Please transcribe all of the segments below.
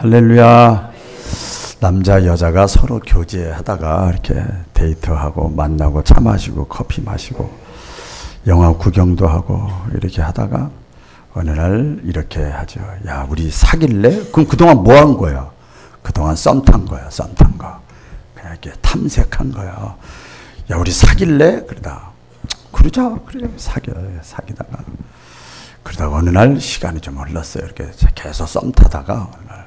할렐루야. 남자 여자가 서로 교제하다가 이렇게 데이트하고 만나고 차 마시고 커피 마시고 영화 구경도 하고 이렇게 하다가 어느 날 이렇게 하죠. 야, 우리 사귈래? 그럼 그동안 뭐 한 거야? 그동안 썸 탄 거야. 썸 탄 거. 그냥 이렇게 탐색한 거야. 야, 우리 사귈래? 그러자. 그래. 사귀다가. 그러다가 어느 날 시간이 좀 흘렀어요. 이렇게 계속 썸 타다가 어느 날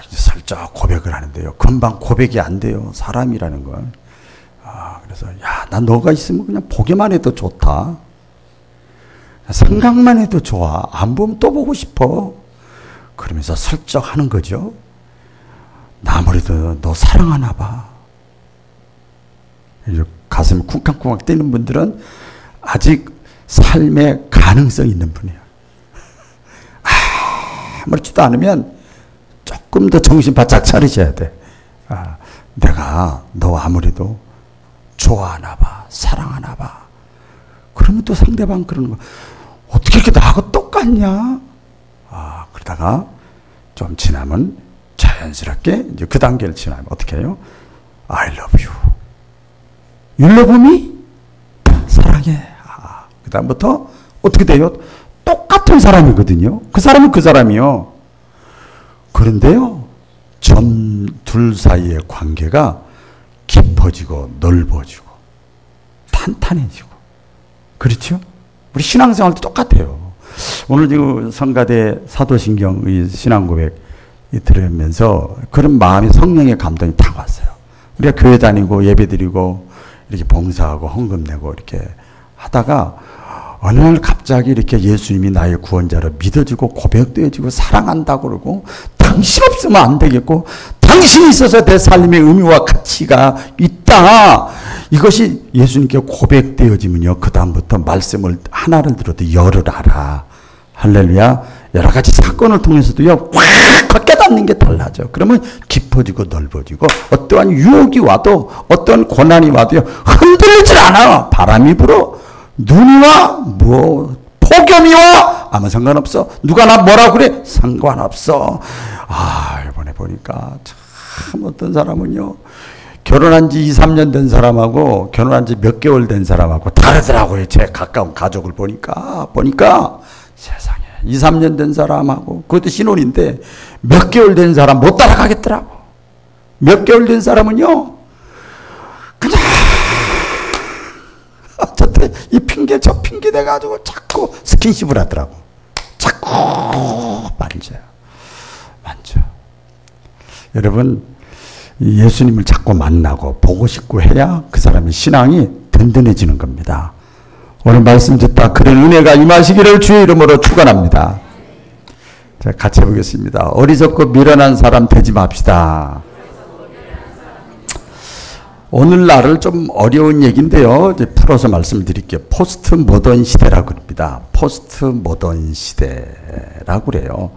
이제 살짝 고백을 하는데요. 금방 고백이 안 돼요. 사람이라는 건. 그래서 야, 나 너가 있으면 그냥 보기만 해도 좋다. 생각만 해도 좋아. 안 보면 또 보고 싶어. 그러면서 슬쩍 하는 거죠. 나 아무래도 너 사랑하나 봐. 가슴이 쿵쾅쿵쾅 뛰는 분들은 아직 삶에 가능성 있는 분이에요. 아무렇지도 않으면 조금 더 정신 바짝 차리셔야 돼. 내가 너 아무래도 좋아하나 봐. 사랑하나 봐. 그러면 또 상대방 그러는 거야. 어떻게 이렇게 나하고 똑같냐? 그러다가 좀 지나면 자연스럽게 이제 그 단계를 지나면 어떻게 해요? I love you. You love me? 사랑해. 그 다음부터 어떻게 돼요? 똑같은 사람이거든요. 그 사람은 그 사람이요. 그런데요, 둘 사이의 관계가 깊어지고 넓어지고 탄탄해지고. 그렇죠? 우리 신앙생활도 똑같아요. 오늘 지금 성가대 사도신경의 신앙고백 들으면서 그런 마음이 성령의 감동이 다 왔어요. 우리가 교회 다니고 예배드리고 이렇게 봉사하고 헌금 내고 이렇게 하다가 어느 날 갑자기 이렇게 예수님이 나의 구원자로 믿어지고 고백되어지고 사랑한다고 그러고 당신 없으면 안 되겠고 당신이 있어서 내 삶의 의미와 가치가 있다. 이것이 예수님께 고백되어지면요. 그 다음부터 말씀을 하나를 들어도 열을 알아. 할렐루야. 여러 가지 사건을 통해서도요. 확 깨닫는 게 달라져. 그러면 깊어지고 넓어지고 어떠한 유혹이 와도 어떠한 고난이 와도요. 흔들리질 않아. 바람이 불어. 눈이 와. 폭염이 와. 아무 상관없어. 누가 나 뭐라 그래? 상관없어. 이번에 보니까 참 어떤 사람은요. 결혼한 지 2, 3년 된 사람하고 결혼한 지 몇 개월 된 사람하고 다르더라고요. 제 가까운 가족을 보니까 세상에 2, 3년 된 사람하고 그것도 신혼인데 몇 개월 된 사람 못 따라가겠더라고. 몇 개월 된 사람은요. 그냥 저때 이 핑계 저 핑계 대가지고 자꾸 스킨십을 하더라고. 자꾸 만져. 여러분 예수님을 자꾸 만나고 보고 싶고 해야 그 사람의 신앙이 든든해지는 겁니다. 오늘 말씀 듣다 그런 은혜가 임하시기를 주의 이름으로 축원합니다. 자, 같이 해보겠습니다. 어리석고 미련한 사람 되지 맙시다. 오늘날을 좀 어려운 얘기인데요. 이제 풀어서 말씀드릴게요. 포스트 모던 시대라고 합니다. 포스트 모던 시대라고 그래요.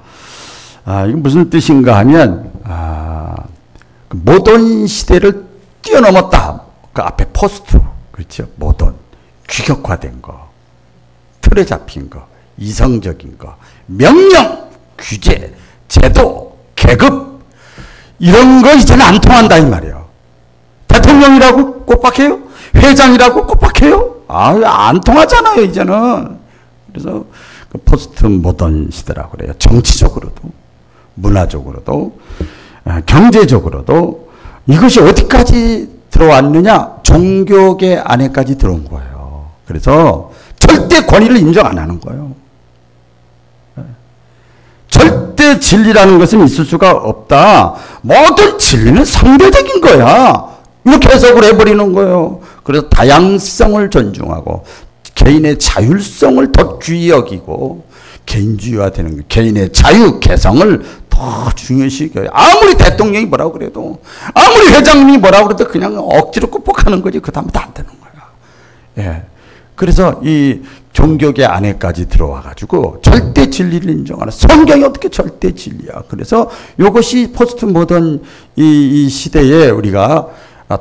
이게 무슨 뜻인가 하면 모던 시대를 뛰어넘었다. 그 앞에 포스트, 그렇죠? 모던, 규격화된 거, 틀에 잡힌 거, 이성적인 거, 명령, 규제, 제도, 계급 이런 거 이제는 안 통한다 이 말이에요. 대통령이라고 꼬박해요? 회장이라고 꼬박해요? 안 통하잖아요 이제는. 그래서 그 포스트 모던 시대라고 그래요. 정치적으로도, 문화적으로도, 경제적으로도 이것이 어디까지 들어왔느냐? 종교계 안에까지 들어온 거예요. 그래서 절대 권위를 인정 안 하는 거예요. 절대 진리라는 것은 있을 수가 없다. 모든 진리는 상대적인 거야. 이렇게 해석을 해버리는 거예요. 그래서 다양성을 존중하고 개인의 자율성을 더 귀히 여기고 개인주의화되는 거예요. 개인의 자유, 개성을 더 중요시 여겨요. 아무리 대통령이 뭐라고 그래도 아무리 회장님이 뭐라고 그래도 그냥 억지로 꾹꾹하는 거지 그 다음부터 안 되는 거야. 예. 그래서 이 종교계 안에까지 들어와가지고 절대 진리를 인정하는 성경이 어떻게 절대 진리야. 그래서 이것이 포스트 모던 이 시대에 우리가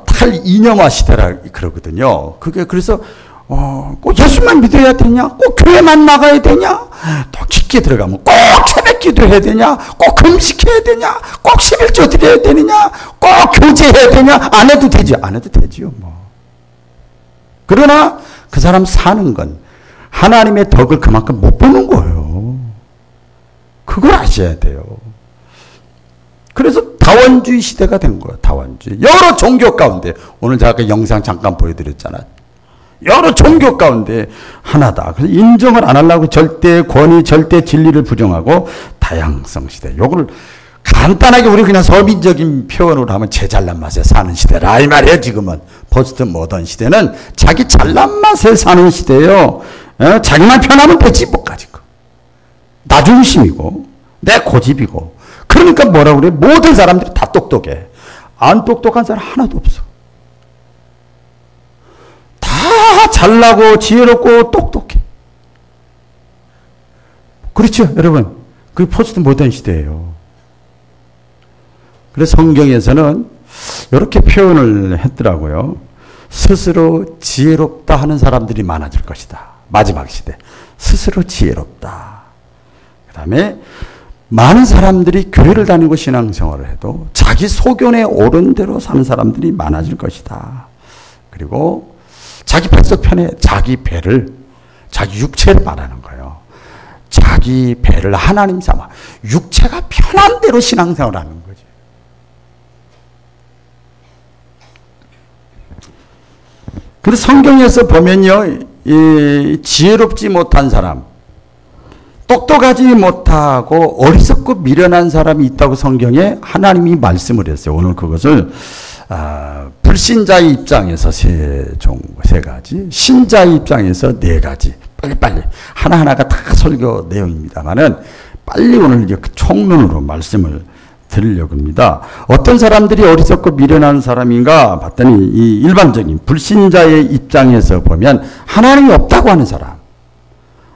탈이념화 시대라 그러거든요. 그게 그래서 꼭 예수만 믿어야 되냐? 꼭 교회만 나가야 되냐? 또 깊게 들어가면 꼭 기도해야 되냐? 꼭 금식해야 되냐? 꼭 11조 드려야 되느냐? 꼭 교제해야 되냐? 안 해도 되지. 안 해도 되지요, 뭐. 그러나 그 사람 사는 건 하나님의 덕을 그만큼 못 보는 거예요. 그걸 아셔야 돼요. 그래서 다원주의 시대가 된 거예요. 다원주의. 여러 종교 가운데 오늘 제가 그 영상 잠깐 보여드렸잖아요. 여러 종교 가운데 하나다. 그래서 인정을 안 하려고 절대 권위, 절대 진리를 부정하고 다양성 시대. 요걸 간단하게 우리 그냥 서민적인 표현으로 하면 제 잘난 맛에 사는 시대라 이 말이에요. 지금은 포스트 모던 시대는 자기 잘난 맛에 사는 시대예요. 자기만 편하면 되지 뭐까지. 나 중심이고 내 고집이고. 그러니까 뭐라고 그래? 모든 사람들이 다 똑똑해. 안 똑똑한 사람 하나도 없어. 다 잘나고 지혜롭고 똑똑해. 그렇죠, 여러분? 그게 포스트 모던 시대예요. 그래서 성경에서는 이렇게 표현을 했더라고요. 스스로 지혜롭다 하는 사람들이 많아질 것이다. 마지막 시대. 스스로 지혜롭다. 그 다음에 많은 사람들이 교회를 다니고 신앙생활을 해도 자기 소견에 옳은 대로 사는 사람들이 많아질 것이다. 그리고 자기 뱃속 편에 자기 배를, 자기 육체를 말하는 거예요. 자기 배를 하나님 삼아 육체가 편한 대로 신앙생활을 하는 거지. 그래서 성경에서 보면요, 이 지혜롭지 못한 사람, 똑똑하지 못하고 어리석고 미련한 사람이 있다고 성경에 하나님이 말씀을 했어요. 오늘 그것을 불신자의 입장에서 세 가지, 신자의 입장에서 4가지. 빨리빨리 하나하나가 다 설교 내용입니다만은 빨리 오늘 이제 총론으로 말씀을 드리려고 합니다. 어떤 사람들이 어리석고 미련한 사람인가 봤더니 이 일반적인 불신자의 입장에서 보면 하나님이 없다고 하는 사람.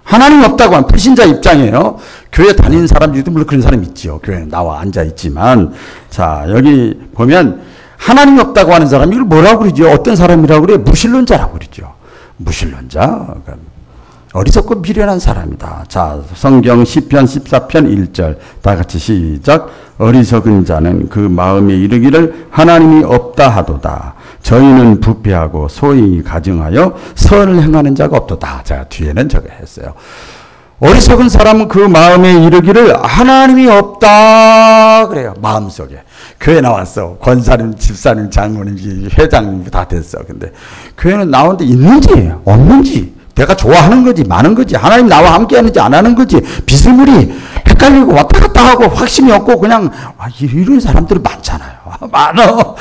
하나님이 없다고 하는 불신자 입장이에요. 교회 다니는 사람 중에도 물론 그런 사람이 있죠. 교회에 나와 앉아 있지만. 자, 여기 보면 하나님이 없다고 하는 사람, 이걸 뭐라고 그러죠? 어떤 사람이라고 그래요? 무신론자라고 그러죠. 무신론자. 어리석고 미련한 사람이다. 자, 성경 시편 14편 1절 다 같이 시작. 어리석은 자는 그 마음에 이르기를 하나님이 없다 하도다. 저희는 부패하고 소위 가증하여 선을 행하는 자가 없도다. 자, 뒤에는 저거 했어요. 어리석은 사람은 그 마음에 이르기를 하나님이 없다 그래요. 마음속에. 교회 나왔어. 권사님, 집사님, 장로님, 회장님 다 됐어. 근데 교회는 나오는데 있는지 없는지, 내가 좋아하는 거지 많은 거지, 하나님 나와 함께 하는지 안 하는 거지, 비스무리 헷갈리고 왔다 갔다 하고 확신이 없고 그냥 이런 사람들이 많잖아요. 많아.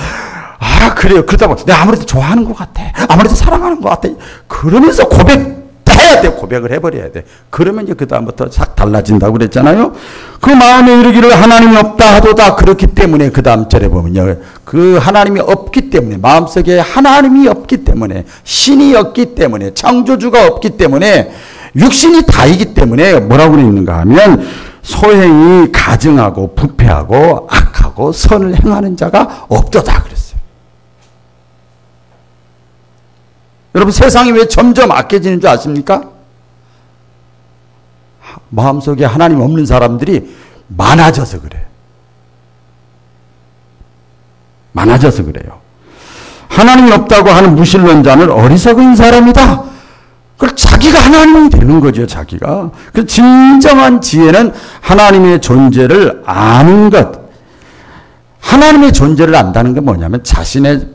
그래요. 그러다 보면 내가 아무래도 좋아하는 것 같아. 아무래도 사랑하는 것 같아. 그러면서 고백해야 돼. 고백을 해버려야 돼. 그러면 이제 그 다음부터 싹 달라진다고 그랬잖아요. 그 마음에 이르기를 하나님이 없다 하도다. 그렇기 때문에 그 다음 절에 보면요. 그 하나님이 없기 때문에, 마음속에 하나님이 없기 때문에, 신이 없기 때문에, 창조주가 없기 때문에, 육신이 다이기 때문에 뭐라고 있는가 하면 소행이 가증하고 부패하고 악하고 선을 행하는 자가 없도다 그랬어요. 여러분, 세상이 왜 점점 악해지는 줄 아십니까? 마음속에 하나님 없는 사람들이 많아져서 그래요. 많아져서 그래요. 하나님이 없다고 하는 무신론자는 어리석은 사람이다. 그걸 자기가 하나님이 되는 거죠, 자기가. 그 진정한 지혜는 하나님의 존재를 아는 것. 하나님의 존재를 안다는 게 뭐냐면 자신의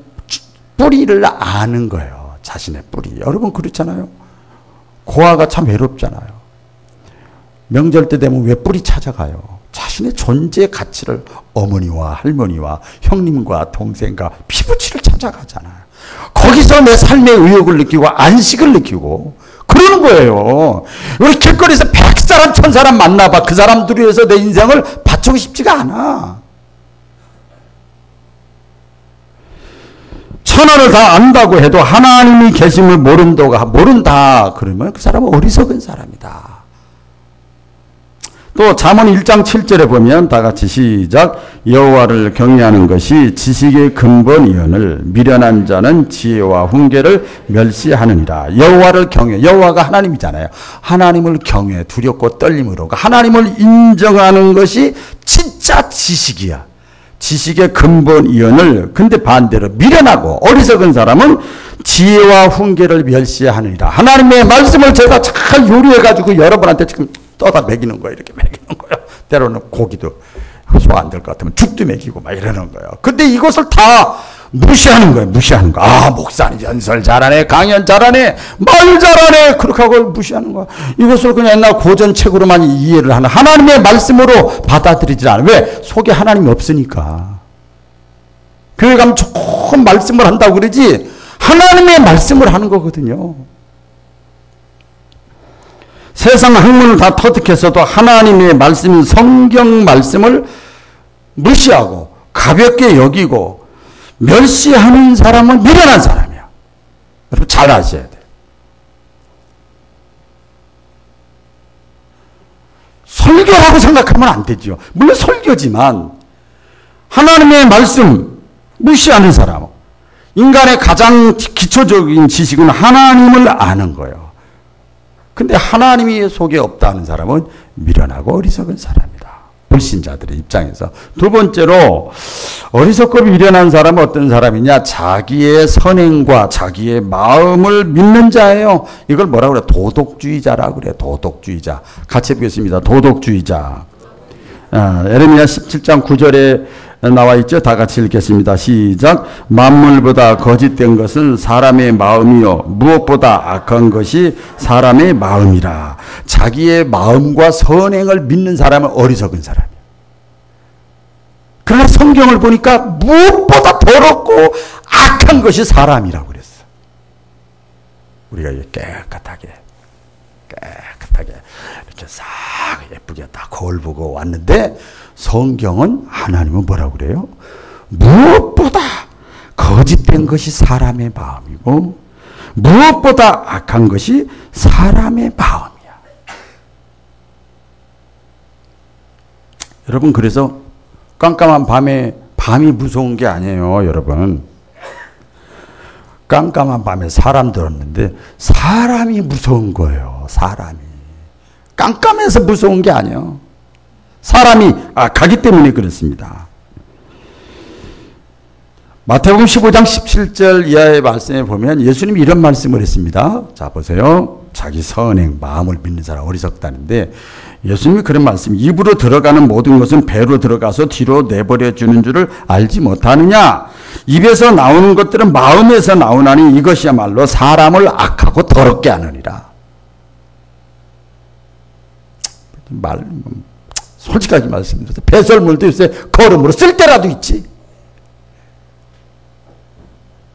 뿌리를 아는 거예요. 자신의 뿌리. 여러분 그렇잖아요. 고아가 참 외롭잖아요. 명절 때 되면 왜 뿌리 찾아가요? 자신의 존재의 가치를 어머니와 할머니와 형님과 동생과 피부치를 찾아가잖아요. 거기서 내 삶의 의욕을 느끼고 안식을 느끼고 그러는 거예요. 우리 길거리에서 100사람 1000사람 만나봐. 그 사람들 위해서 내 인생을 바치고 싶지가 않아. 천하를 다 안다고 해도 하나님이 계심을 모른다 그러면 그 사람은 어리석은 사람이다. 또 잠언 1장 7절에 보면 다 같이 시작. 여호와를 경외하는 것이 지식의 근본이언을 미련한 자는 지혜와 훈계를 멸시하느니라. 여호와를 경외. 여호와가 하나님이잖아요. 하나님을 경외, 두렵고 떨림으로 하나님을 인정하는 것이 진짜 지식이야. 지식의 근본이언을. 근데 반대로 미련하고 어리석은 사람은 지혜와 훈계를 멸시하느니라. 하나님의 말씀을 제가 잘 요리해가지고 여러분한테 지금 떠다 먹이는 거예요. 이렇게 먹이는 거예요. 때로는 고기도 소화 안 될 것 같으면 죽도 먹이고 막 이러는 거예요. 근데 이것을 다 무시하는 거예요. 무시하는 거. 아, 목사님 연설 잘하네, 강연 잘하네, 말 잘하네. 그렇게 하고 무시하는 거야. 이것을 그냥 옛날 고전책으로만 이해를 하는, 하나님의 말씀으로 받아들이지 않아. 왜? 속에 하나님이 없으니까. 교회 가면 조금 말씀을 한다고 그러지 하나님의 말씀을 하는 거거든요. 세상 학문을 다 터득해서도 하나님의 말씀, 성경 말씀을 무시하고 가볍게 여기고 멸시하는 사람은 미련한 사람이야. 여러분 잘 아셔야 돼요. 설교라고 생각하면 안 되죠. 물론 설교지만 하나님의 말씀 무시하는 사람, 인간의 가장 기초적인 지식은 하나님을 아는 거예요. 근데 하나님이 속에 없다는 사람은 미련하고 어리석은 사람이다. 불신자들의 입장에서. 두 번째로 어리석고 미련한 사람은 어떤 사람이냐? 자기의 선행과 자기의 마음을 믿는 자예요. 이걸 뭐라고 그래? 도덕주의자라고 그래. 도덕주의자. 같이 보겠습니다. 도덕주의자. 에레미야 17장 9절에 나와 있죠. 다 같이 읽겠습니다. 시작. 만물보다 거짓된 것은 사람의 마음이요 무엇보다 악한 것이 사람의 마음이라. 자기의 마음과 선행을 믿는 사람은 어리석은 사람이에요. 그러나 성경을 보니까 무엇보다 더럽고 악한 것이 사람이라고 그랬어. 우리가 깨끗하게 이렇게 싹 예쁘게 딱 거울 보고 왔는데 성경은 하나님은 뭐라고 그래요? 무엇보다 거짓된 것이 사람의 마음이고 무엇보다 악한 것이 사람의 마음이야. 여러분 그래서 깜깜한 밤이 무서운 게 아니에요. 여러분 깜깜한 밤에 사람 들었는데 사람이 무서운 거예요. 사람이 깜깜해서 무서운 게 아니에요. 사람이 악하기 때문에 그렇습니다. 마태복음 15장 17절 이하의 말씀에 보면 예수님이 이런 말씀을 했습니다. 자 보세요. 자기 선행 마음을 믿는 사람 어리석다는데 예수님이 그런 말씀, 입으로 들어가는 모든 것은 배로 들어가서 뒤로 내버려 주는 줄을 알지 못하느냐. 입에서 나오는 것들은 마음에서 나오나니 이것이야말로 사람을 악하고 더럽게 하느니라. 솔직하게 말씀드려서 배설물도 요새 거름으로 쓸 때라도 있지.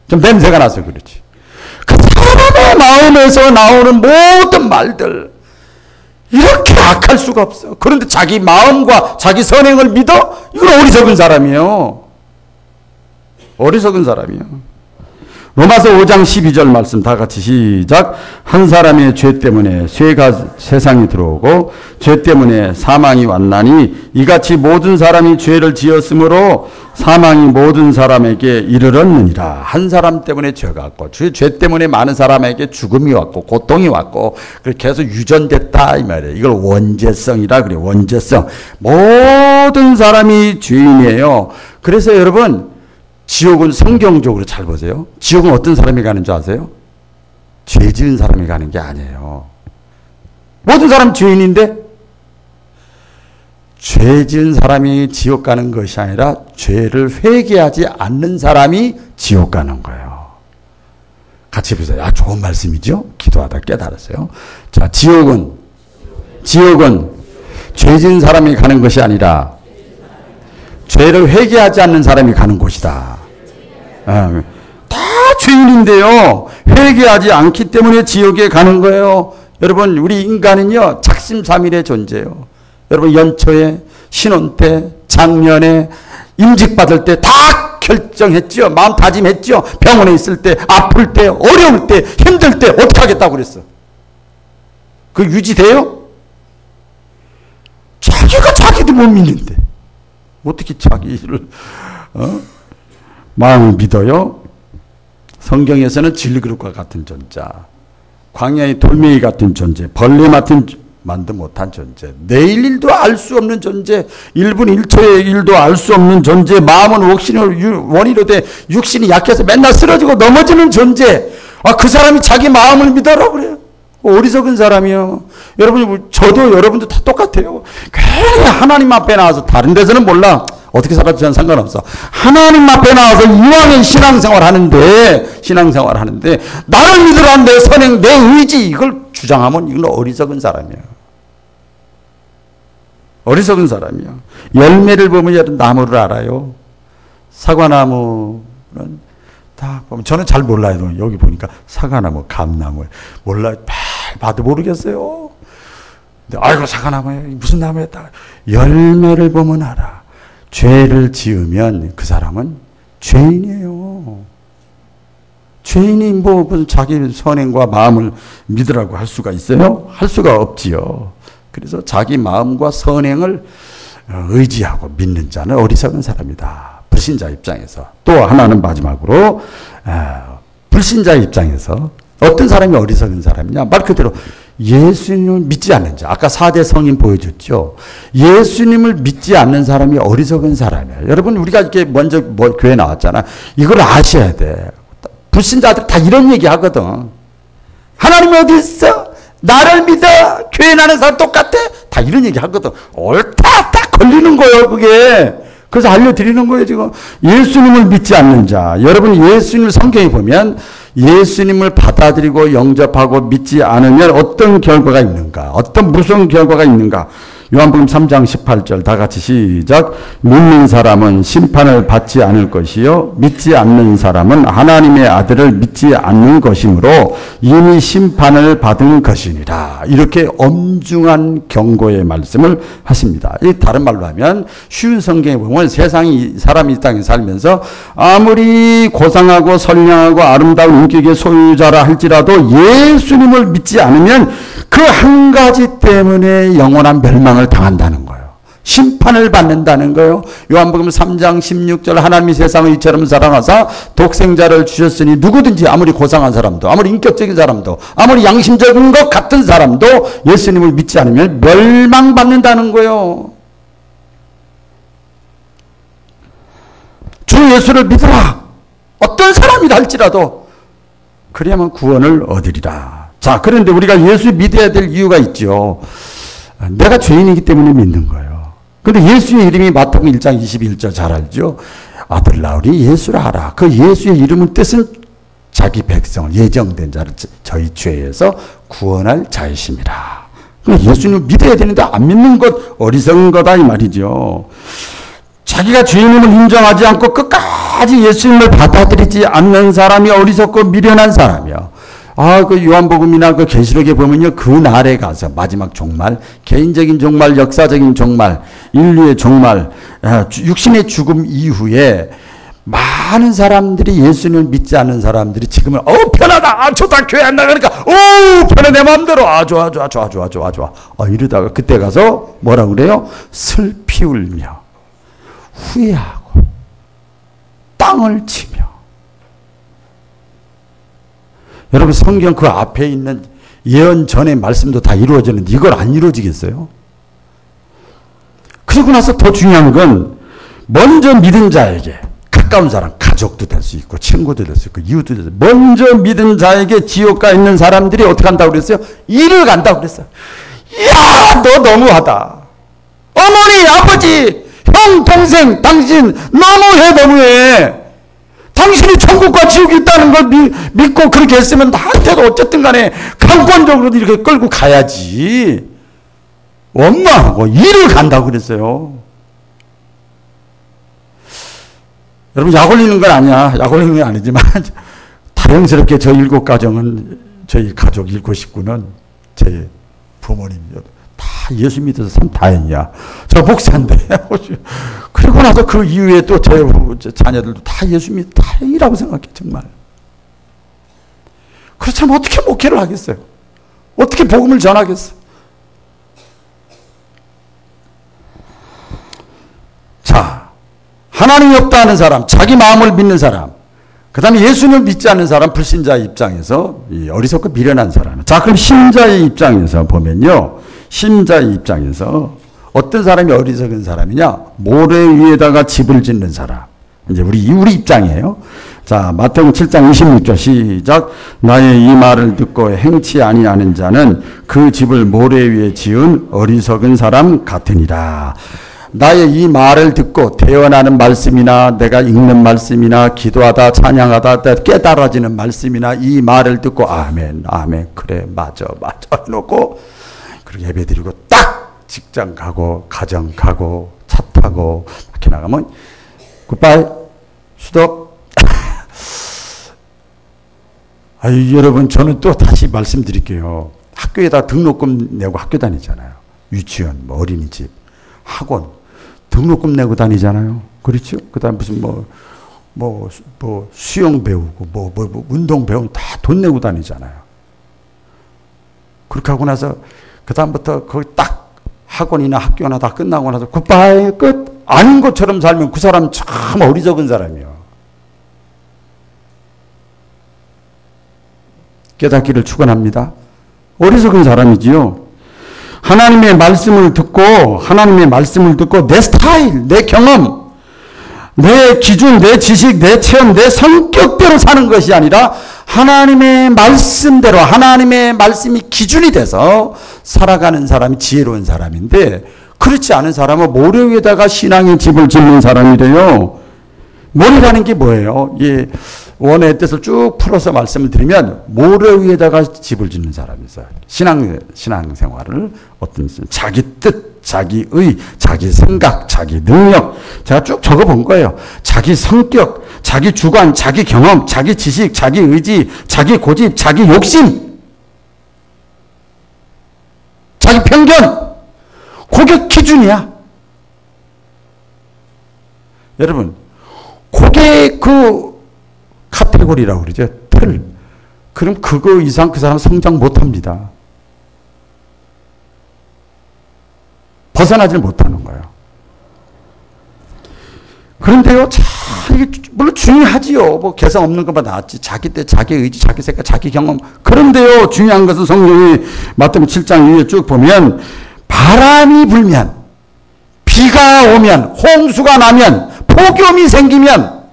좀 냄새가 나서 그렇지. 그 사람의 마음에서 나오는 모든 말들 이렇게 악할 수가 없어. 그런데 자기 마음과 자기 선행을 믿어? 이건 어리석은 사람이에요. 어리석은 사람이에요. 로마서 5장 12절 말씀 다 같이 시작. 한 사람의 죄 때문에 죄가 세상에 들어오고 죄 때문에 사망이 왔나니 이같이 모든 사람이 죄를 지었으므로 사망이 모든 사람에게 이르렀느니라. 한 사람 때문에 죄가 왔고 죄 때문에 많은 사람에게 죽음이 왔고 고통이 왔고 그렇게 해서 유전됐다 이 말이에요. 이걸 원죄성이라 그래요. 원죄성. 모든 사람이 죄인이에요. 그래서 여러분 지옥은 성경적으로 잘 보세요. 지옥은 어떤 사람이 가는 줄 아세요? 죄 지은 사람이 가는 게 아니에요. 모든 사람 죄인인데 죄 지은 사람이 지옥 가는 것이 아니라 죄를 회개하지 않는 사람이 지옥 가는 거예요. 같이 보세요. 아, 좋은 말씀이죠? 기도하다 깨달았어요. 자, 지옥은 죄 지은 사람이 가는 것이 아니라 죄를 회개하지 않는 사람이 가는 곳이다. 다 죄인인데요. 회개하지 않기 때문에 지옥에 가는 거예요. 여러분 우리 인간은요 작심삼일의 존재예요. 여러분 연초에 신혼 때 작년에 임직 받을 때 다 결정했죠. 마음 다짐했죠. 병원에 있을 때 아플 때 어려울 때 힘들 때 어떻게 하겠다고 그랬어. 그 유지돼요? 자기가 자기도 못 믿는데 어떻게 자기를 마음을 믿어요? 성경에서는 질그릇과 같은 존재, 광야의 돌멩이 같은 존재, 벌레 같은 만도 못한 존재, 내일 일도 알 수 없는 존재, 1분 1초의 일도 알 수 없는 존재, 마음은 원인으로 돼 육신이 약해서 맨날 쓰러지고 넘어지는 존재. 그 사람이 자기 마음을 믿어라 그래요. 어리석은 사람이요. 여러분, 저도 여러분도 다 똑같아요. 괜히 하나님 앞에 나와서, 다른 데서는 몰라. 어떻게 살아도 저는 상관없어. 하나님 앞에 나와서 이왕에 신앙생활 하는데, 나를 믿으라, 내 선행, 내 의지, 이걸 주장하면 이건 어리석은 사람이에요. 어리석은 사람이요. 열매를 보면 여러분 나무를 알아요. 사과나무는 다 보면, 저는 잘 몰라요. 여기 보니까 사과나무, 감나무 몰라요. 봐도 모르겠어요. 근데 아이고 사과나무에 무슨 나무에 딱 열매를 보면 알아. 죄를 지으면 그 사람은 죄인이에요. 죄인이 무슨 자기 선행과 마음을 믿으라고 할 수가 있어요? 할 수가 없지요. 그래서 자기 마음과 선행을 의지하고 믿는 자는 어리석은 사람이다. 불신자 입장에서. 또 하나는 마지막으로 불신자 입장에서 어떤 사람이 어리석은 사람이냐? 말 그대로 예수님을 믿지 않는 자. 아까 4대 성인 보여줬죠. 예수님을 믿지 않는 사람이 어리석은 사람이에요. 여러분, 우리가 이렇게 먼저 교회 나왔잖아. 이걸 아셔야 돼. 불신자들 다 이런 얘기 하거든. 하나님이 어디 있어? 나를 믿어. 교회 나는 사람 똑같아? 다 이런 얘기 하거든. 옳다. 딱 걸리는 거예요, 그게. 그래서 알려드리는 거예요, 지금. 예수님을 믿지 않는 자. 여러분, 예수님을 성경에 보면 예수님을 받아들이고 영접하고 믿지 않으면 어떤 결과가 있는가? 어떤 무서운 결과가 있는가? 요한복음 3장 18절 다 같이 시작. 믿는 사람은 심판을 받지 않을 것이요 믿지 않는 사람은 하나님의 아들을 믿지 않는 것이므로 이미 심판을 받은 것이니라. 이렇게 엄중한 경고의 말씀을 하십니다. 다른 말로 하면 쉬운 성경에 보면 사람이 이 땅에 살면서 아무리 고상하고 선량하고 아름다운 인격의 소유자라 할지라도 예수님을 믿지 않으면 그 한 가지 때문에 영원한 멸망을 당한다는 거예요. 심판을 받는다는 거예요. 요한복음 3장 16절 하나님이 세상을 이처럼 사랑하사 독생자를 주셨으니 누구든지 아무리 고상한 사람도 아무리 인격적인 사람도 아무리 양심적인 것 같은 사람도 예수님을 믿지 않으면 멸망받는다는 거예요. 주 예수를 믿으라. 어떤 사람이라 할지라도 그래야만 구원을 얻으리라. 자, 그런데 우리가 예수 믿어야 될 이유가 있죠. 내가 죄인이기 때문에 믿는 거예요. 그런데 예수의 이름이 마태복음 1장 21절 잘 알죠. 아들 나으리 예수라 하라. 그 예수의 이름은 뜻은 자기 백성을 예정된 자를 저희 죄에서 구원할 자이심이라. 예수님을 믿어야 되는데 안 믿는 것 어리석은 거다 이 말이죠. 자기가 죄인임을 인정하지 않고 끝까지 예수님을 받아들이지 않는 사람이 어리석고 미련한 사람이요. 그 요한복음이나 그 계시록에 보면요, 그 날에 가서 마지막 종말, 개인적인 종말, 역사적인 종말, 인류의 종말, 육신의 죽음 이후에 많은 사람들이 예수님을 믿지 않는 사람들이 지금은 편하다. 좋다. 교회 안 나가니까 편해 내 마음대로. 좋아. 이러다가 그때 가서 뭐라 그래요? 슬피 울며 후회하고 땅을 치며. 여러분, 성경 그 앞에 있는 예언 전의 말씀도 다 이루어졌는데 이걸 안 이루어지겠어요? 그리고 나서 더 중요한 건 먼저 믿은 자에게 가까운 사람, 가족도 될 수 있고 친구도 될 수 있고 이웃도 될 수 있고 먼저 믿은 자에게 지옥 가 있는 사람들이 어떻게 한다고 그랬어요? 이를 간다고 그랬어요. 이야, 너 너무하다. 어머니, 아버지, 형, 동생, 당신 너무해. 당신이 천국과 지옥이 있다는 걸 믿고 그렇게 했으면 나한테도 어쨌든 간에 강권적으로도 이렇게 끌고 가야지. 원망하고 이를 간다고 그랬어요. 여러분, 약 올리는 건 아니야. 약 올리는 건 아니지만 다행스럽게 저 7가정은, 저희 가족 7식구는 제 부모님 다 예수 믿어서 참 다행이야. 저 목사인데. 그리고 나서 그 이후에 또 제 자녀들도 다 예수 믿어 다행이라고 생각해, 정말. 그렇다면 어떻게 목회를 하겠어요? 어떻게 복음을 전하겠어? 자, 하나님이 없다 하는 사람, 자기 마음을 믿는 사람, 그 다음에 예수님을 믿지 않는 사람, 불신자의 입장에서 어리석고 미련한 사람. 자, 그럼 신자의 입장에서 보면요. 신자의 입장에서 어떤 사람이 어리석은 사람이냐? 모래 위에다가 집을 짓는 사람. 이제 우리 입장이에요. 자, 마태복음 7장 26절 시작. 나의 이 말을 듣고 행치 아니하는 자는 그 집을 모래 위에 지은 어리석은 사람 같으니라. 나의 이 말을 듣고 태어나는 말씀이나 내가 읽는 말씀이나 기도하다 찬양하다 깨달아지는 말씀이나 이 말을 듣고 아멘 아멘 그래 맞아 해놓고 그렇게 예배드리고 딱 직장 가고 가정 가고 차 타고 밖에 나가면 굿바이 수덕. 아유, 여러분 저는 또 다시 말씀드릴게요. 학교에다 등록금 내고 학교 다니잖아요. 유치원, 뭐 어린이집, 학원 등록금 내고 다니잖아요. 그렇죠? 그다음 무슨 뭐 수영 배우고 뭐 운동 배우고 다 돈 내고 다니잖아요. 그렇게 하고 나서 그다음부터 거기 딱 학원이나 학교나 다 끝나고 나서 굿바이 끝 아닌 것처럼 살면 그 사람 참 어리석은 사람이에요. 깨닫기를 축원합니다. 어리석은 사람이지요. 하나님의 말씀을 듣고 내 스타일, 내 경험, 내 기준, 내 지식, 내 체험, 내 성격대로 사는 것이 아니라 하나님의 말씀대로 하나님의 말씀이 기준이 돼서 살아가는 사람이 지혜로운 사람인데 그렇지 않은 사람은 모래 위에다가 신앙의 집을 짓는 사람이래요. 모래라는 게 뭐예요? 예, 원의 뜻을 쭉 풀어서 말씀을 드리면 모래 위에다가 집을 짓는 사람이 있어요. 신앙생활을 어떤 자기 뜻, 자기 의, 자기 생각, 자기 능력 제가 쭉 적어본 거예요. 자기 성격, 자기 주관, 자기 경험, 자기 지식, 자기 의지, 자기 고집, 자기 욕심, 자기 편견 그게 기준이야. 여러분 그게 그 카테고리라고 그러죠. 틀. 그럼 그거 이상 그 사람 성장 못합니다. 벗어나질 못하는 거예요. 그런데요, 이게 물론 중요하지요. 뭐 개성 없는 것보다 낫지. 자기 때, 자기 의지, 자기 생각, 자기 경험. 그런데요, 중요한 것은 성경이 마태복음 7장 위에 쭉 보면 바람이 불면, 비가 오면, 홍수가 나면, 폭염이 생기면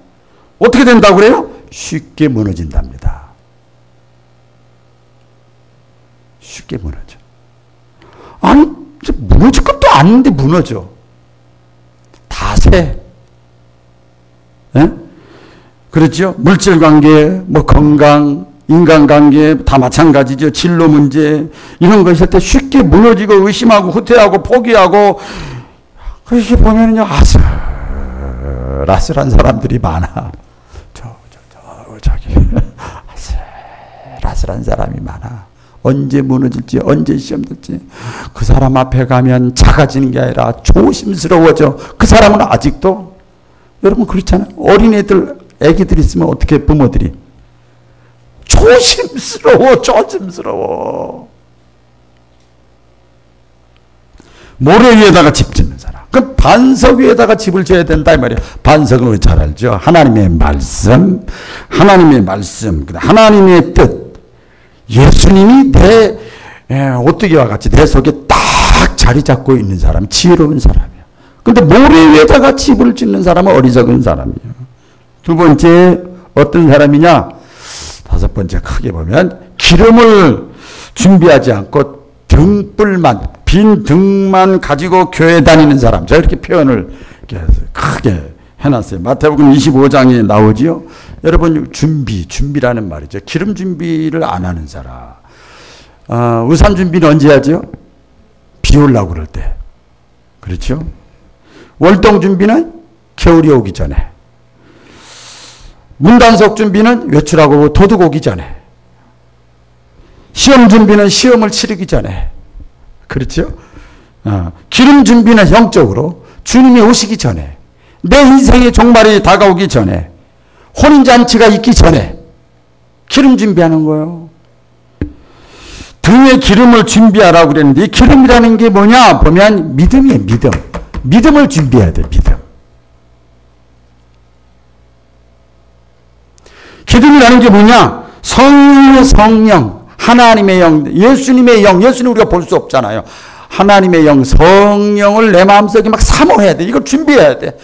어떻게 된다고 그래요? 쉽게 무너진답니다. 쉽게 무너져. 아니, 무너질 것도 아닌데 무너져. 다 새. 예? 그렇죠? 물질 관계, 뭐 건강, 인간 관계 다 마찬가지죠. 진로 문제 이런 거 있을 때 쉽게 무너지고 의심하고 후퇴하고 포기하고 그렇게 보면요 아슬아슬한 사람들이 많아. 저기 아슬아슬한 사람이 많아. 언제 무너질지 언제 시험 들지 그 사람 앞에 가면 작아지는 게 아니라 조심스러워져. 그 사람은 아직도 여러분 그렇잖아요. 어린애들 애기들 있으면 어떻게 부모들이 조심스러워. 모래 위에다가 집 짓는 사람. 그럼 반석 위에다가 집을 지어야 된다 이 말이에요. 반석은 우리 잘 알죠. 하나님의 말씀, 하나님의 뜻. 예수님이 내 오뚜기와 같이 내 속에 딱 자리 잡고 있는 사람, 지혜로운 사람이야. 근데 모래 위에다가 집을 짓는 사람은 어리석은 사람이에요. 두 번째 어떤 사람이냐? 다섯 번째 크게 보면 기름을 준비하지 않고 빈 등만 가지고 교회 다니는 사람. 제가 이렇게 표현을 이렇게 크게 해놨어요. 마태복음 25장에 나오지요. 여러분 준비라는 말이죠. 기름 준비를 안 하는 사람. 우산 준비는 언제 하죠? 비 올라고 그럴 때. 그렇죠? 월동 준비는 겨울이 오기 전에. 문단속 준비는 외출하고 도둑 오기 전에. 시험 준비는 시험을 치르기 전에. 그렇죠? 기름 준비는 영적으로 주님이 오시기 전에. 내 인생의 종말이 다가오기 전에. 혼인잔치가 있기 전에. 기름 준비하는 거예요. 등에 기름을 준비하라고 그랬는데 이 기름이라는 게 뭐냐 보면 믿음이에요. 믿음을 준비해야 돼. 믿음. 기름이라는 게 뭐냐? 성령, 하나님의 영, 예수님의 영, 예수님 우리가 볼 수 없잖아요. 하나님의 영, 성령을 내 마음속에 막 사모해야 돼. 이걸 준비해야 돼.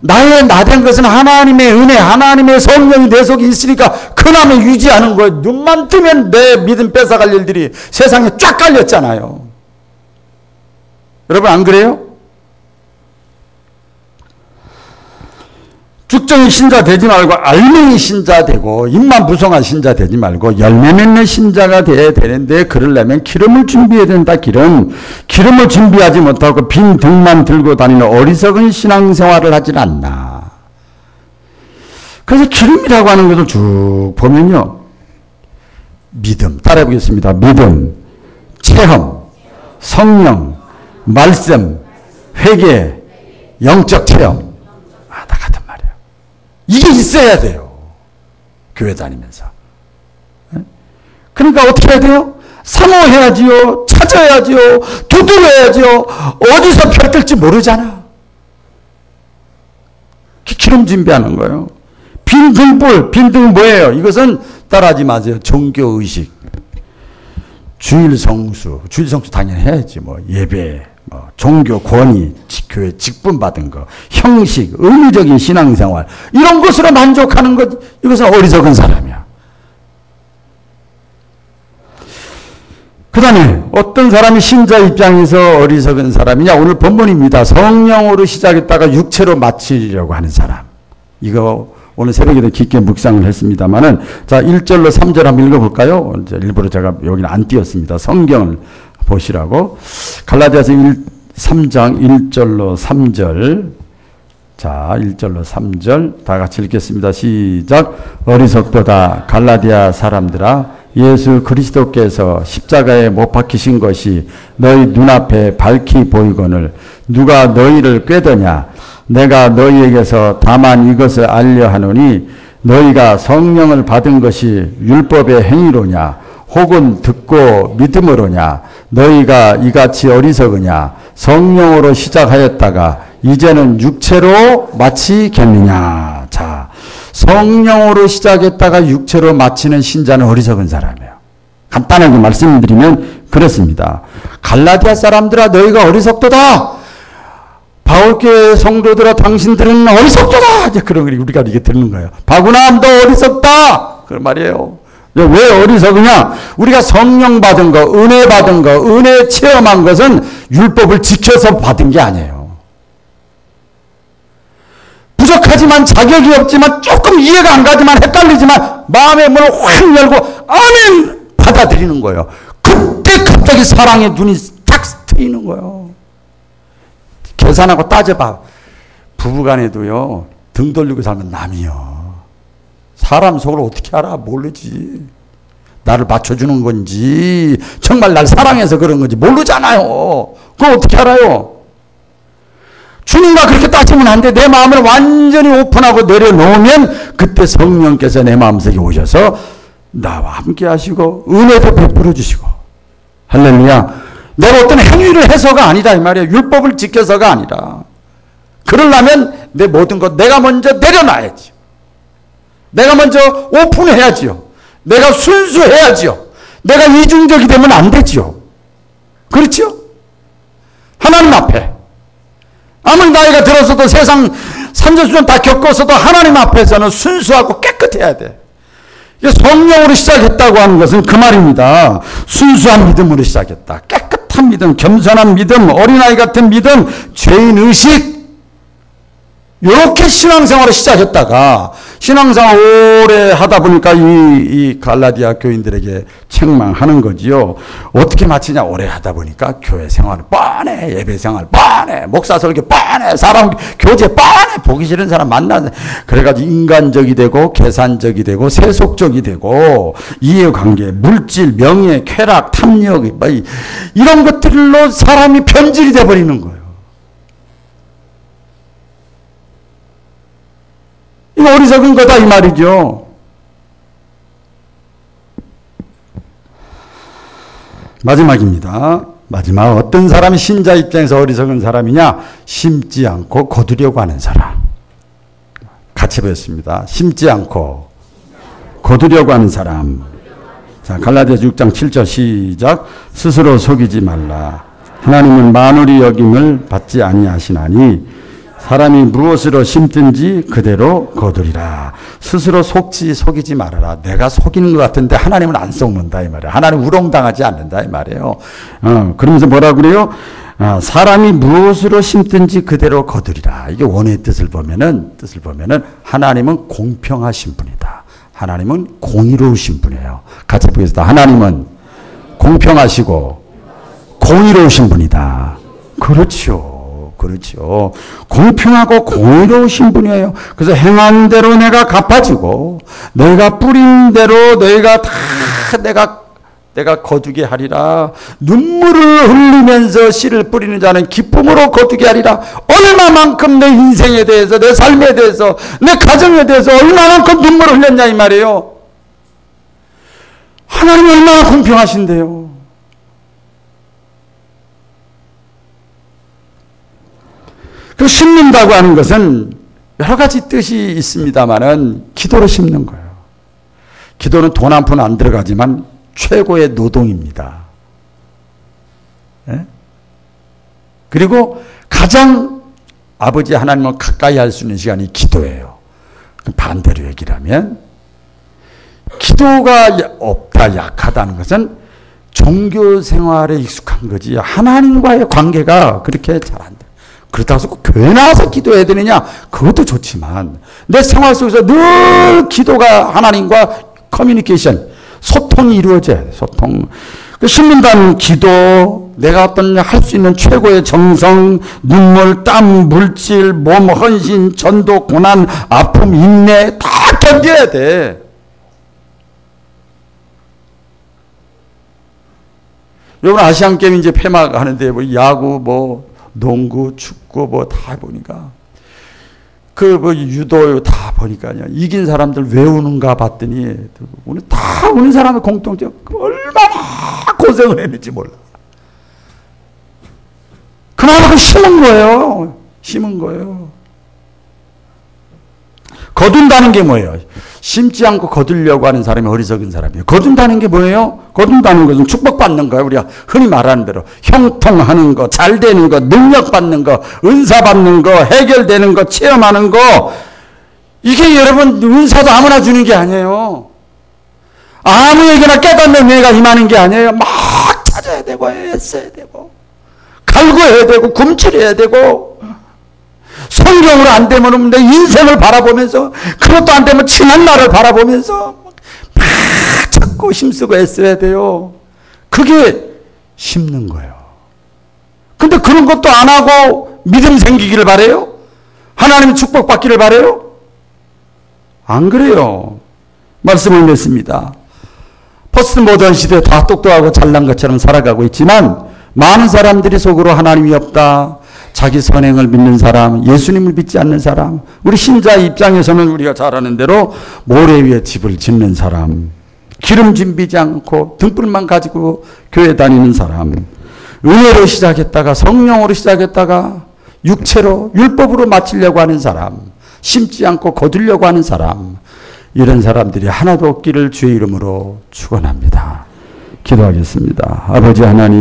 나의 나된 것은 하나님의 은혜, 하나님의 성령이 내 속에 있으니까 그 남에 유지하는 거예요. 눈만 뜨면 내 믿음 뺏어갈 일들이 세상에 쫙 깔렸잖아요. 여러분 안 그래요? 죽정이 신자 되지 말고 알맹이 신자 되고 입만 무성한 신자 되지 말고 열매 맺는 신자가 돼야 되는데 그러려면 기름을 준비해야 된다. 기름을 준비하지 못하고 빈 등만 들고 다니는 어리석은 신앙생활을 하질 않나. 그래서 기름이라고 하는 것을 쭉 보면요. 믿음, 따라해 보겠습니다. 믿음, 체험, 성령, 말씀, 회개, 영적 체험. 다 같은 말이에요. 이게 있어야 돼요. 교회 다니면서. 그러니까 어떻게 해야 돼요? 사모해야지요. 찾아야지요. 두드려야지요. 어디서 펼뜰지 모르잖아. 기름 준비하는 거예요. 빈 등은 뭐예요? 이것은 따라하지 마세요. 종교의식. 주일 성수 당연히 해야지. 뭐 예배, 뭐 종교 권위, 교회 직분 받은 거, 형식, 의무적인 신앙생활 이런 것으로 만족하는 것, 이것은 어리석은 사람이야. 그 다음에 어떤 사람이 신자 입장에서 어리석은 사람이냐? 오늘 본문입니다. 성령으로 시작했다가 육체로 마치려고 하는 사람. 이거 오늘 새벽에도 깊게 묵상을 했습니다만은, 자, 1절로 3절 한번 읽어볼까요? 일부러 제가 여기는 안 띄었습니다. 성경을 보시라고. 갈라디아서 3장 1절로 3절. 자, 1절로 3절 다 같이 읽겠습니다. 시작. 어리석도다 갈라디아 사람들아, 예수 그리스도께서 십자가에 못 박히신 것이 너희 눈앞에 밝히 보이거늘 누가 너희를 꾀더냐? 내가 너희에게서 다만 이것을 알려 하노니 너희가 성령을 받은 것이 율법의 행위로냐 혹은 듣고 믿음으로냐? 너희가 이같이 어리석으냐? 성령으로 시작하였다가 이제는 육체로 마치겠느냐? 자, 성령으로 시작했다가 육체로 마치는 신자는 어리석은 사람이에요. 간단하게 말씀드리면 그렇습니다. 갈라디아 사람들아, 너희가 어리석도다. 바울교회 성도들아, 당신들은 어리석도다. 이제 그런 걸 우리가 이게 듣는 거예요. 바구나, 너 어리석다. 그런 말이에요. 왜 어리석으냐? 우리가 성령 받은 거, 은혜 받은 거, 은혜 체험한 것은 율법을 지켜서 받은 게 아니에요. 부족하지만 자격이 없지만 조금 이해가 안 가지만 헷갈리지만 마음의 문을 확 열고 아멘 받아들이는 거예요. 그때 갑자기 사랑의 눈이 탁 트이는 거예요. 계산하고 따져봐. 부부간에도요, 등 돌리고 살면 남이요. 사람 속을 어떻게 알아? 모르지. 나를 맞춰주는 건지 정말 날 사랑해서 그런 건지 모르잖아요. 그걸 어떻게 알아요? 주님과 그렇게 따지면 안 돼. 내 마음을 완전히 오픈하고 내려놓으면 그때 성령께서 내 마음속에 오셔서 나와 함께 하시고 은혜도 베풀어 주시고. 할렐루야. 내가 어떤 행위를 해서가 아니다 이 말이에요. 율법을 지켜서가 아니라. 그러려면 내 모든 것 내가 먼저 내려놔야지. 내가 먼저 오픈해야지요. 내가 순수해야지요. 내가 이중적이 되면 안 되지요. 그렇죠? 하나님 앞에. 아무리 나이가 들어서도 세상 산전수전 다 겪어서도 하나님 앞에서는 순수하고 깨끗해야 돼. 성령으로 시작했다고 하는 것은 그 말입니다. 순수한 믿음으로 시작했다. 깨끗한 믿음, 겸손한 믿음, 어린아이 같은 믿음, 죄인의식, 이렇게 신앙생활을 시작했다가 신앙생활 오래 하다 보니까 이 갈라디아 교인들에게 책망하는 거지요. 어떻게 마치냐? 오래 하다 보니까 교회 생활 뻔해, 예배 생활 뻔해, 목사 설교 뻔해, 사람 교제 뻔해, 보기 싫은 사람 만나서 그래가지고 인간적이 되고 계산적이 되고 세속적이 되고 이해관계, 물질, 명예, 쾌락, 탐욕 이런 것들로 사람이 변질이 돼버리는 거예요. 이거 어리석은 거다 이 말이죠. 마지막입니다. 마지막 어떤 사람이 신자 입장에서 어리석은 사람이냐? 심지 않고 거두려고 하는 사람. 같이 보겠습니다. 심지 않고 거두려고 하는 사람. 자, 갈라디아서 6장 7절 시작. 스스로 속이지 말라. 하나님은 만울이 여김을 받지 아니하시나니 사람이 무엇으로 심든지 그대로 거두리라. 스스로 속이지 말아라. 내가 속이는 것 같은데 하나님은 안 속는다 이 말이에요. 하나님 우롱당하지 않는다 이 말이에요. 그러면서 뭐라 그래요? 사람이 무엇으로 심든지 그대로 거두리라. 이게 원의 뜻을 보면은 하나님은 공평하신 분이다. 하나님은 공의로우신 분이에요. 같이 보겠습니다. 하나님은 공평하시고 공의로우신 분이다. 그렇죠. 공평하고 공의로우신 분이에요. 그래서 행한 대로 내가 갚아지고 내가 뿌린 대로 너희가 다 내가 거두게 하리라. 눈물을 흘리면서 씨를 뿌리는 자는 기쁨으로 거두게 하리라. 얼마만큼 내 인생에 대해서, 내 삶에 대해서, 내 가정에 대해서 얼마만큼 눈물을 흘렸냐 이 말이에요. 하나님 얼마나 공평하신데요. 그 심는다고 하는 것은 여러 가지 뜻이 있습니다만은 기도로 심는 거예요. 기도는 돈 한 푼 안 들어가지만 최고의 노동입니다. 예? 그리고 가장 아버지 하나님을 가까이 할 수 있는 시간이 기도예요. 반대로 얘기를 하면 기도가 없다, 약하다는 것은 종교 생활에 익숙한 거지 하나님과의 관계가 그렇게 잘 안 돼. 그렇다고 해서 꼭 교회 나와서 기도해야 되느냐? 그것도 좋지만 내 생활 속에서 늘 기도가 하나님과 커뮤니케이션, 소통이 이루어져야 돼. 소통. 심는다는 기도, 내가 어떤 할 수 있는 최고의 정성, 눈물, 땀, 물질, 몸, 헌신, 전도, 고난, 아픔, 인내 다 견뎌야 돼. 여러분 아시안 게임 이제 폐막하는데 뭐 야구, 뭐 농구, 축구 뭐 다 보니까 그 뭐 유도 다 보니까요. 이긴 사람들 왜 우는가 봤더니 오늘 다 우는 사람의 공통점 얼마나 고생을 했는지 몰라. 그만큼 심은 거예요. 거둔다는 게 뭐예요? 심지 않고 거두려고 하는 사람이 어리석은 사람이에요. 거둔다는 게 뭐예요? 거둔다는 것은 축복받는 거예요. 우리가 흔히 말하는 대로 형통하는 거, 잘 되는 거, 능력 받는 거, 은사 받는 거, 해결되는 거, 체험하는 거. 이게 여러분 은사도 아무나 주는 게 아니에요. 아무에게나 깨닫는 은혜가 임하는 게 아니에요. 막 찾아야 되고 애써야 되고 갈구해야 되고 굶주려야 되고 성경으로 안 되면 내 인생을 바라보면서 그것도 안 되면 지난 날을 바라보면서 막 찾고 힘쓰고 애써야 돼요. 그게 심는 거예요. 근데 그런 것도 안 하고 믿음 생기기를 바라요? 하나님 축복받기를 바라요? 안 그래요. 말씀을 냈습니다. 포스트 모던 시대에 다 똑똑하고 잘난 것처럼 살아가고 있지만 많은 사람들이 속으로 하나님이 없다. 자기 선행을 믿는 사람, 예수님을 믿지 않는 사람, 우리 신자 입장에서는 우리가 잘 아는 대로 모래 위에 집을 짓는 사람, 기름진 비지 않고 등불만 가지고 교회 다니는 사람, 은혜로 시작했다가 성령으로 시작했다가 육체로 율법으로 마치려고 하는 사람, 심지 않고 거두려고 하는 사람, 이런 사람들이 하나도 없기를 주의 이름으로 축원합니다. 기도하겠습니다. 아버지 하나님